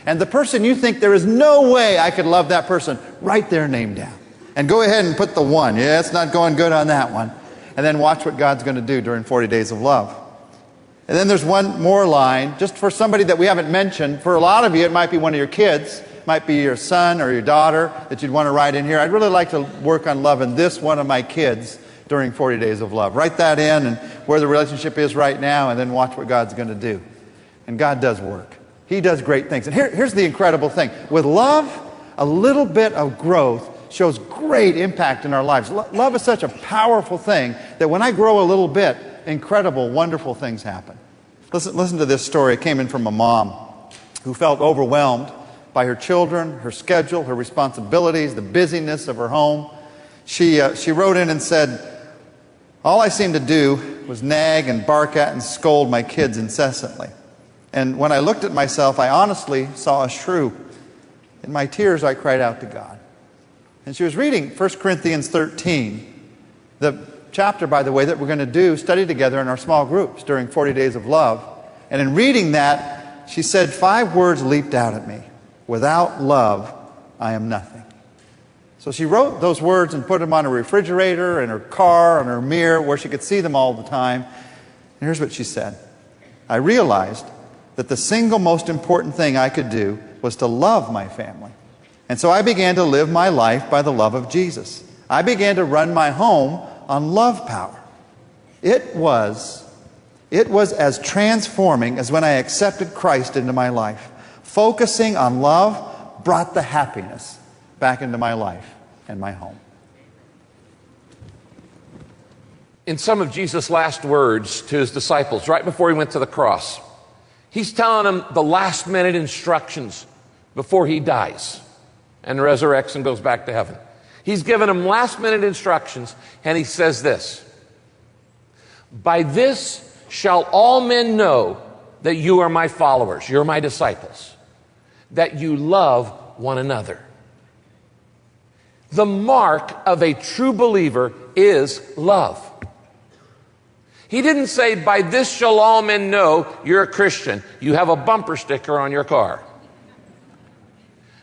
And the person you think there is no way I could love that person, write their name down. And go ahead and put the 1. Yeah, it's not going good on that one. And then watch what God's going to do during 40 days of love. And then there's one more line, just for somebody that we haven't mentioned. For a lot of you, it might be one of your kids. It might be your son or your daughter that you'd want to write in here. I'd really like to work on loving this one of my kids during 40 days of love. Write that in and where the relationship is right now, and then watch what God's going to do. And God does work. He does great things. And here's the incredible thing. With love, a little bit of growth shows great impact in our lives. Love is such a powerful thing that when I grow a little bit, incredible, wonderful things happen. Listen to this story. It came in from a mom who felt overwhelmed by her children, her schedule, her responsibilities, the busyness of her home. She wrote in and said, "All I seemed to do was nag and bark at and scold my kids incessantly. And when I looked at myself, I honestly saw a shrew. In my tears, I cried out to God." And she was reading 1 Corinthians 13, the chapter, by the way, that we're going to study together in our small groups during 40 days of love. And in reading that, she said 5 words leaped out at me. "Without love, I am nothing." So she wrote those words and put them on her refrigerator, in her car, on her mirror, where she could see them all the time. And here's what she said. "I realized that the single most important thing I could do was to love my family. And so I began to live my life by the love of Jesus. I began to run my home on love power. It was as transforming as when I accepted Christ into my life. Focusing on love brought the happiness back into my life and my home." In some of Jesus' last words to his disciples, right before he went to the cross, he's telling them the last minute instructions before he dies and resurrects and goes back to heaven. He's given them last minute instructions, and he says this: "By this shall all men know that you are my followers, you're my disciples, that you love one another." The mark of a true believer is love. He didn't say, "By this shall all men know you're a Christian. You have a bumper sticker on your car."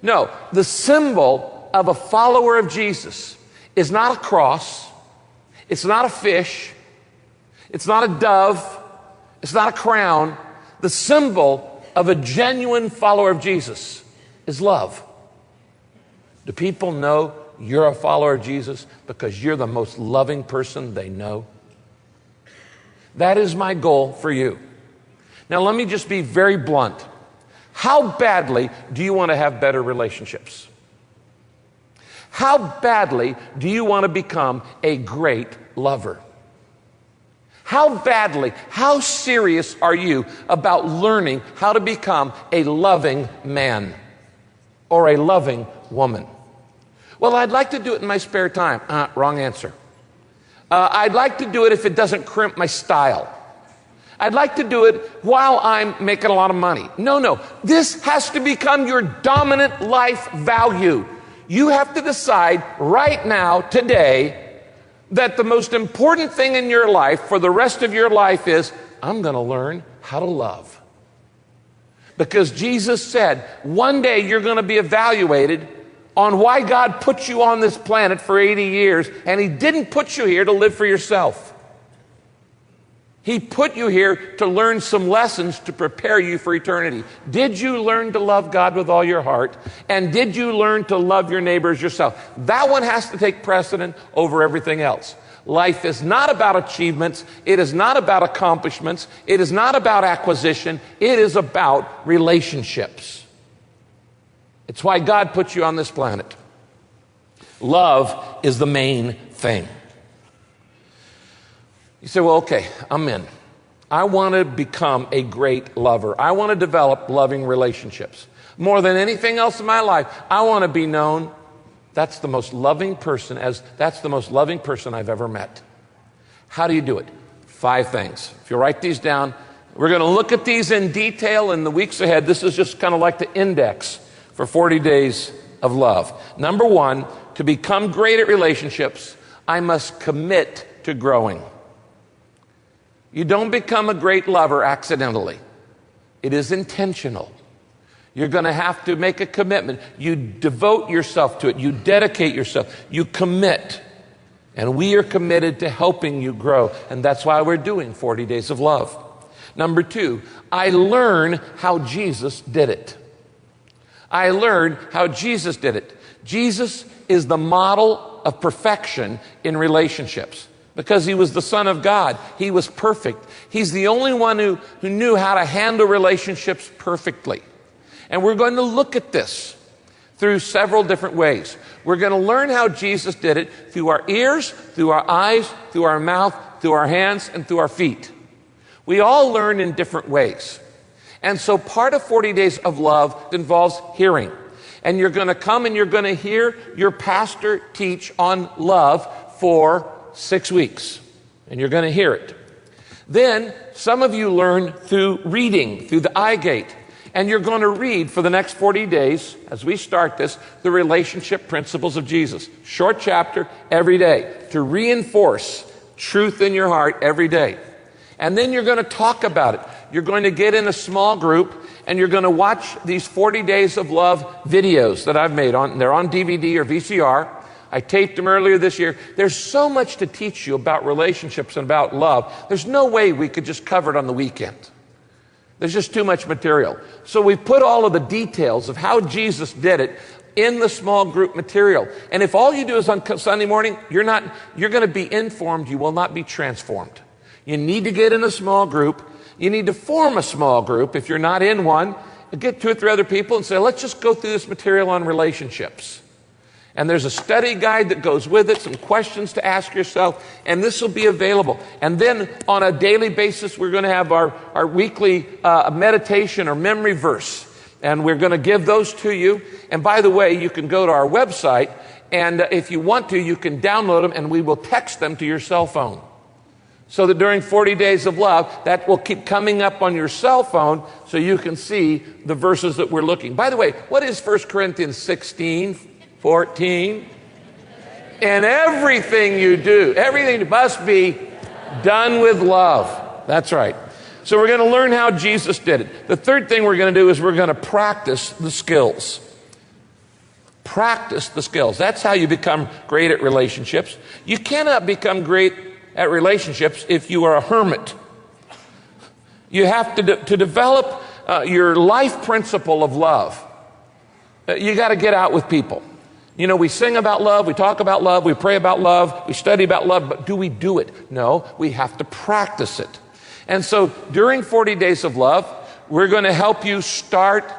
No, the symbol of a follower of Jesus is not a cross. It's not a fish. It's not a dove. It's not a crown. The symbol of a genuine follower of Jesus is love. Do people know you're a follower of Jesus because you're the most loving person they know? That is my goal for you. Now, let me just be very blunt. How badly do you want to have better relationships? How badly do you want to become a great lover? How badly, how serious are you about learning how to become a loving man or a loving woman? Well, I'd like to do it in my spare time. Wrong answer. I'd like to do it if it doesn't crimp my style. I'd like to do it while I'm making a lot of money. No. This has to become your dominant life value. You have to decide right now, today, that the most important thing in your life for the rest of your life is, I'm going to learn how to love. Because Jesus said, one day you're going to be evaluated on why God put you on this planet for 80 years, and He didn't put you here to live for yourself. He put you here to learn some lessons to prepare you for eternity. Did you learn to love God with all your heart? And did you learn to love your neighbors yourself? That one has to take precedent over everything else. Life is not about achievements. It is not about accomplishments. It is not about acquisition. It is about relationships. It's why God put you on this planet. Love is the main thing. You say, well, okay, I'm in. I want to become a great lover. I want to develop loving relationships. More than anything else in my life, I want to be known that's the most loving person I've ever met. How do you do it? 5 things. If you write these down, we're going to look at these in detail in the weeks ahead. This is just kind of like the index for 40 days of love. Number 1, to become great at relationships, I must commit to growing. You don't become a great lover accidentally. It is intentional. You're going to have to make a commitment. You devote yourself to it. You dedicate yourself. You commit. And we are committed to helping you grow. And that's why we're doing 40 Days of Love. Number 2, I learn how Jesus did it. I learned how Jesus did it. Jesus is the model of perfection in relationships because he was the Son of God. He was perfect. He's the only one who knew how to handle relationships perfectly. And we're going to look at this through several different ways. We're going to learn how Jesus did it through our ears, through our eyes, through our mouth, through our hands, and through our feet. We all learn in different ways. And so part of 40 Days of Love involves hearing. And you're going to come and you're going to hear your pastor teach on love for 6 weeks. And you're going to hear it. Then some of you learn through reading, through the eye gate. And you're going to read for the next 40 days, as we start this, the relationship principles of Jesus. Short chapter every day to reinforce truth in your heart every day. And then you're going to talk about it. You're going to get in a small group and you're going to watch these 40 Days of Love videos that I've made. They're on DVD or VCR. I taped them earlier this year. There's so much to teach you about relationships and about love. There's no way we could just cover it on the weekend. There's just too much material. So we put all of the details of how Jesus did it in the small group material. And if all you do is on Sunday morning, you're going to be informed. You will not be transformed. You need to get in a small group. You need to form a small group if you're not in one. Get 2 or 3 other people and say, let's just go through this material on relationships. And there's a study guide that goes with it, some questions to ask yourself, and this will be available. And then on a daily basis, we're going to have our weekly meditation or memory verse. And we're going to give those to you. And by the way, you can go to our website, and if you want to, you can download them, and we will text them to your cell phone. So that during 40 Days of Love, that will keep coming up on your cell phone so you can see the verses that we're looking. By the way, what is 1 Corinthians 16, 14? And everything you do, everything must be done with love. That's right. So we're going to learn how Jesus did it. The third thing we're going to do is we're going to practice the skills. Practice the skills. That's how you become great at relationships. You cannot become great at relationships if you are a hermit. You have to develop your life principle of love. You got to get out with people. You know, we sing about love, we talk about love, we pray about love, we study about love, but do we do it? No, we have to practice it. And so during 40 Days of Love, we're going to help you start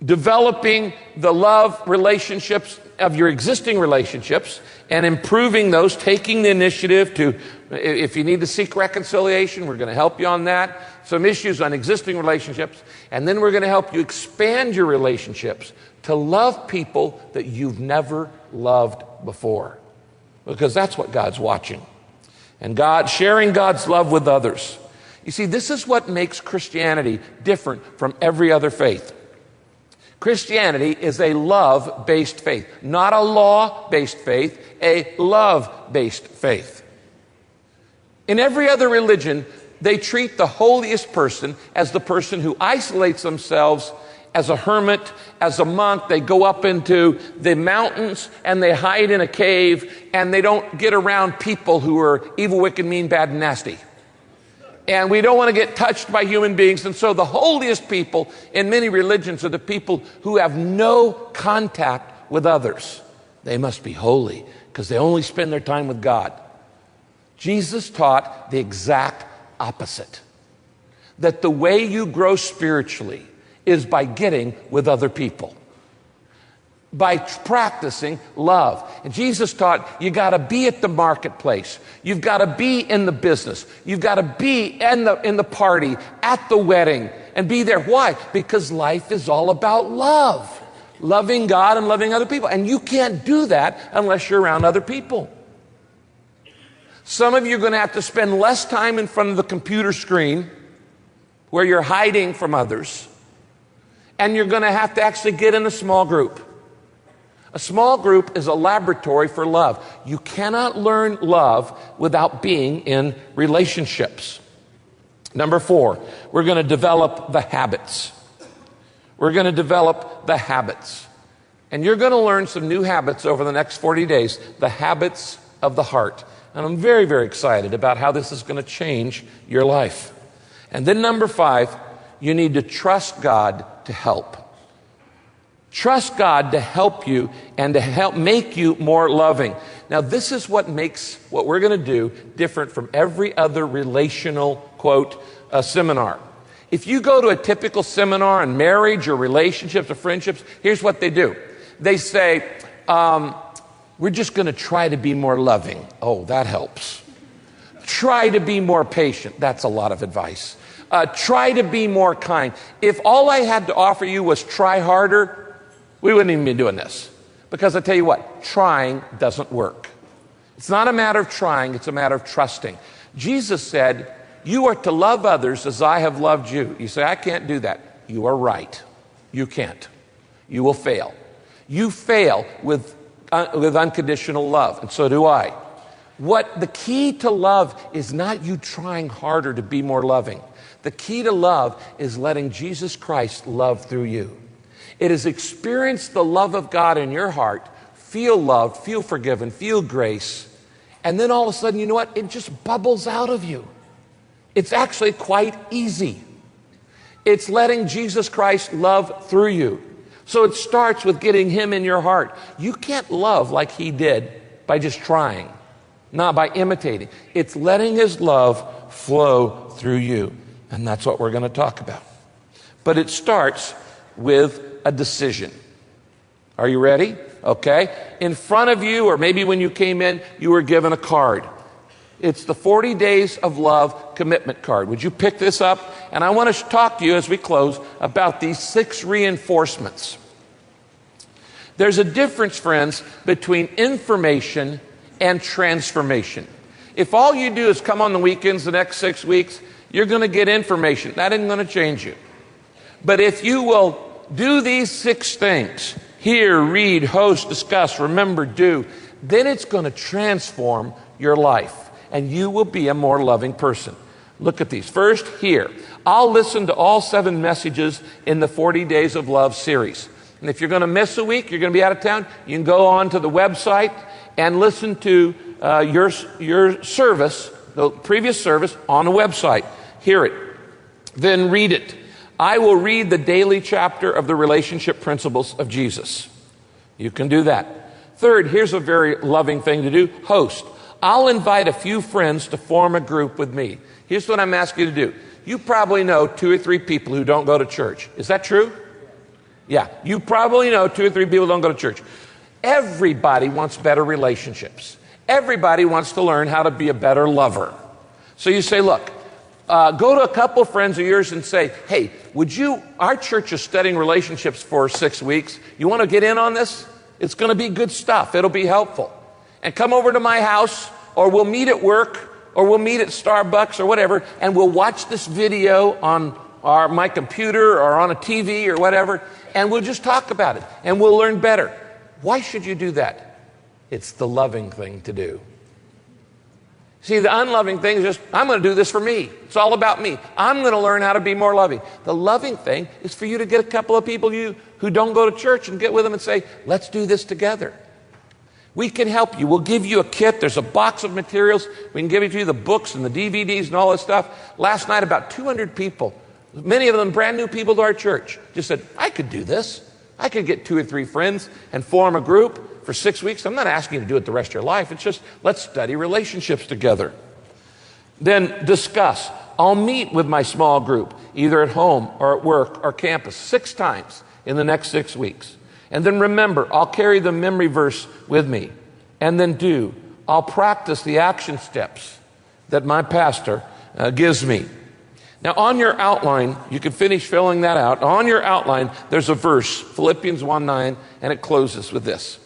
developing the love relationships of your existing relationships and improving those, taking the initiative to, if you need to seek reconciliation, we're going to help you on that. Some issues on existing relationships. And then we're going to help you expand your relationships to love people that you've never loved before. Because that's what God's watching. And God, sharing God's love with others. You see, this is what makes Christianity different from every other faith. Christianity is a love-based faith, not a law-based faith, a love-based faith. In every other religion, they treat the holiest person as the person who isolates themselves as a hermit, as a monk. They go up into the mountains and they hide in a cave and they don't get around people who are evil, wicked, mean, bad, and nasty. And we don't want to get touched by human beings. And so the holiest people in many religions are the people who have no contact with others. They must be holy because they only spend their time with God. Jesus taught the exact opposite. That the way you grow spiritually is by getting with other people. By practicing love. And Jesus taught you got to be at the marketplace. You've got to be in the business. You've got to be in the party, at the wedding, and be there. Why? Because life is all about love. Loving God and loving other people. And you can't do that unless you're around other people. Some of you are going to have to spend less time in front of the computer screen where you're hiding from others. And you're going to have to actually get in a small group. A small group is a laboratory for love. You cannot learn love without being in relationships. Number 4, we're going to develop the habits. We're going to develop the habits. And you're going to learn some new habits over the next 40 days, the habits of the heart. And I'm very, very excited about how this is going to change your life. And then number 5, you need to trust God to help. Trust God to help you and to help make you more loving. Now, this is what makes what we're going to do different from every other relational, quote, seminar. If you go to a typical seminar on marriage or relationships or friendships, here's what they do. They say, we're just going to try to be more loving. Oh, that helps. Try to be more patient. That's a lot of advice. Try to be more kind. If all I had to offer you was try harder, we wouldn't even be doing this. Because I tell you what, trying doesn't work. It's not a matter of trying, it's a matter of trusting. Jesus said, you are to love others as I have loved you. You say, I can't do that. You are right. You can't. You will fail. You fail with unconditional love, and so do I. What the key to love is not you trying harder to be more loving. The key to love is letting Jesus Christ love through you. It is experience the love of God in your heart, feel loved, feel forgiven, feel grace, and then all of a sudden, you know what? It just bubbles out of you. It's actually quite easy. It's letting Jesus Christ love through you. So it starts with getting Him in your heart. You can't love like He did by just trying, not by imitating. It's letting His love flow through you. And that's what we're going to talk about. But it starts with a decision. Are you ready? Okay. In front of you, or maybe when you came in, you were given a card. It's the 40 Days of Love commitment card. Would you pick this up? And I want to talk to you as we close about these 6 reinforcements. There's a difference, friends, between information and transformation. If all you do is come on the weekends the next 6 weeks, you're going to get information. That isn't going to change you. But if you will do these 6 things, hear, read, host, discuss, remember, do, then it's going to transform your life. And you will be a more loving person. Look at these. First, hear. I'll listen to all 7 messages in the 40 Days of Love series. And if you're going to miss a week, you're going to be out of town, you can go on to the website and listen to your service, the previous service, on the website. Hear it. Then read it. I will read the daily chapter of the relationship principles of Jesus. You can do that. Third, here's a very loving thing to do. Host. I'll invite a few friends to form a group with me. Here's what I'm asking you to do. You probably know 2 or 3 people who don't go to church. Is that true? Yeah. You probably know 2 or 3 people who don't go to church. Everybody wants better relationships. Everybody wants to learn how to be a better lover. So you say, look, go to a couple of friends of yours and say, hey, our church is studying relationships for 6 weeks. You want to get in on this? It's going to be good stuff. It'll be helpful. And come over to my house, or we'll meet at work, or we'll meet at Starbucks or whatever, and we'll watch this video on my computer or on a TV or whatever, and we'll just talk about it, and we'll learn better. Why should you do that? It's the loving thing to do. See, the unloving thing is just, I'm going to do this for me. It's all about me. I'm going to learn how to be more loving. The loving thing is for you to get a couple of people who don't go to church and get with them and say, let's do this together. We can help you. We'll give you a kit. There's a box of materials. We can give it to you, the books and the DVDs and all this stuff. Last night, about 200 people, many of them brand new people to our church, just said, I could do this. I could get 2 or 3 friends and form a group for 6 weeks. I'm not asking you to do it the rest of your life. It's just, let's study relationships together. Then discuss. I'll meet with my small group, either at home or at work or campus, 6 times in the next 6 weeks. And then remember, I'll carry the memory verse with me. And then I'll practice the action steps that my pastor gives me. Now, on your outline, you can finish filling that out. On your outline, there's a verse, Philippians 1:9, and it closes with this.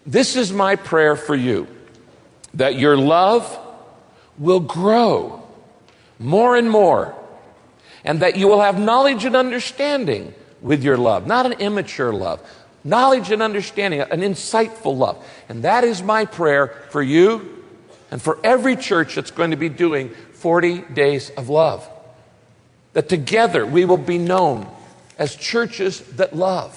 This is my prayer for you, that your love will grow more and more, and that you will have knowledge and understanding with your love, not an immature love, knowledge and understanding, an insightful love. And that is my prayer for you and for every church that's going to be doing 40 Days of Love. That together we will be known as churches that love.